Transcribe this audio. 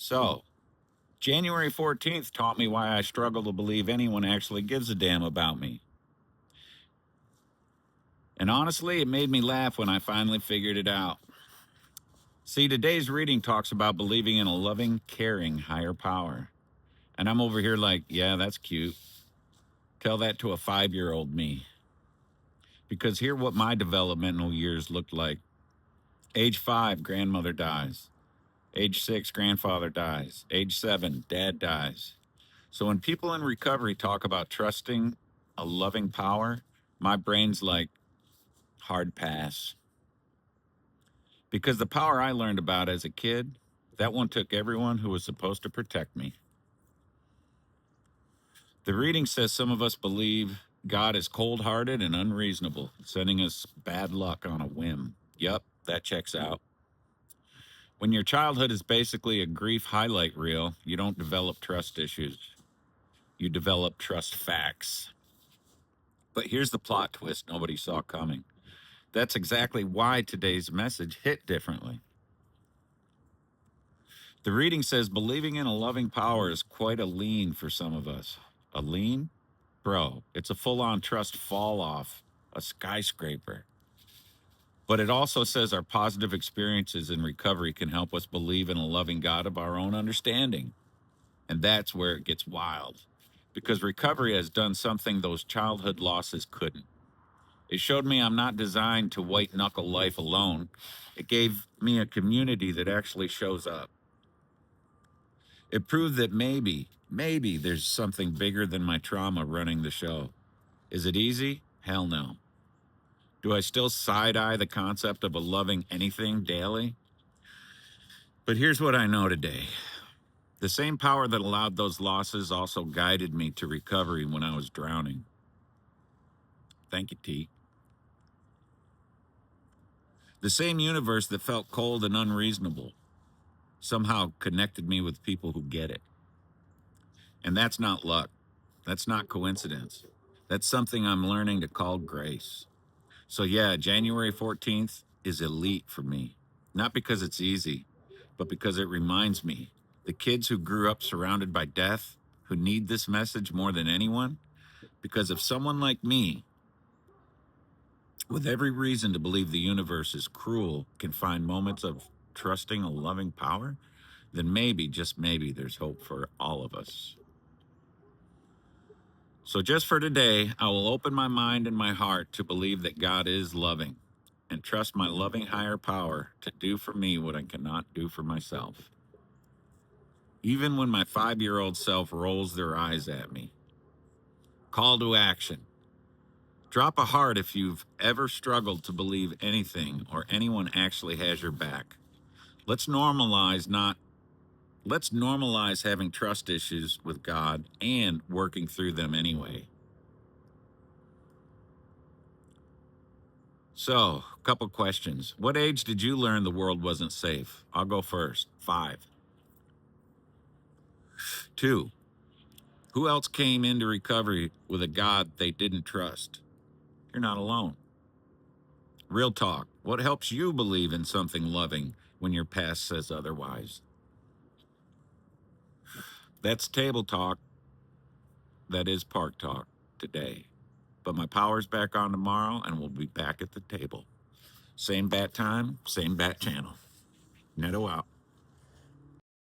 So, January 14th taught me why I struggle to believe anyone actually gives a damn about me. And honestly, it made me laugh when I finally figured it out. See, today's reading talks about believing in a loving, caring higher power. And I'm over here like, yeah, that's cute. Tell that to a 5-year-old me. Because hear what my developmental years looked like. Age 5, grandmother dies. Age 6, grandfather dies. Age 7, dad dies. So when people in recovery talk about trusting a loving power, my brain's like, hard pass. Because the power I learned about as a kid, that one took everyone who was supposed to protect me. The reading says some of us believe God is cold-hearted and unreasonable, sending us bad luck on a whim. Yup, that checks out. When your childhood is basically a grief highlight reel, you don't develop trust issues. You develop trust facts. But here's the plot twist nobody saw coming. That's exactly why today's message hit differently. The reading says believing in a loving power is quite a lean for some of us. A lean? Bro, it's a full-on trust fall off, a skyscraper. But it also says our positive experiences in recovery can help us believe in a loving God of our own understanding. And that's where it gets wild. Because recovery has done something those childhood losses couldn't. It showed me I'm not designed to white knuckle life alone. It gave me a community that actually shows up. It proved that maybe there's something bigger than my trauma running the show. Is it easy? Hell no. Do I still side-eye the concept of a loving anything daily? But here's what I know today. The same power that allowed those losses also guided me to recovery when I was drowning. Thank you, T. The same universe that felt cold and unreasonable somehow connected me with people who get it. And that's not luck. That's not coincidence. That's something I'm learning to call grace. So yeah, January 14th is elite for me. Not because it's easy, but because it reminds me the kids who grew up surrounded by death, who need this message more than anyone, because if someone like me, with every reason to believe the universe is cruel, can find moments of trusting a loving power, then maybe, just maybe, there's hope for all of us. So just for today, I will open my mind and my heart to believe that God is loving and trust my loving higher power to do for me what I cannot do for myself. Even when my 5-year-old self rolls their eyes at me. Call to action. Drop a heart if you've ever struggled to believe anything or anyone actually has your back. Let's normalize having trust issues with God and working through them anyway. So, a couple questions. What age did you learn the world wasn't safe? I'll go first. 5. 2. Who else came into recovery with a God they didn't trust? You're not alone. Real talk. What helps you believe in something loving when your past says otherwise? That's table talk. That is park talk today. But my power's back on tomorrow, and we'll be back at the table. Same bat time, same bat channel. Netto out.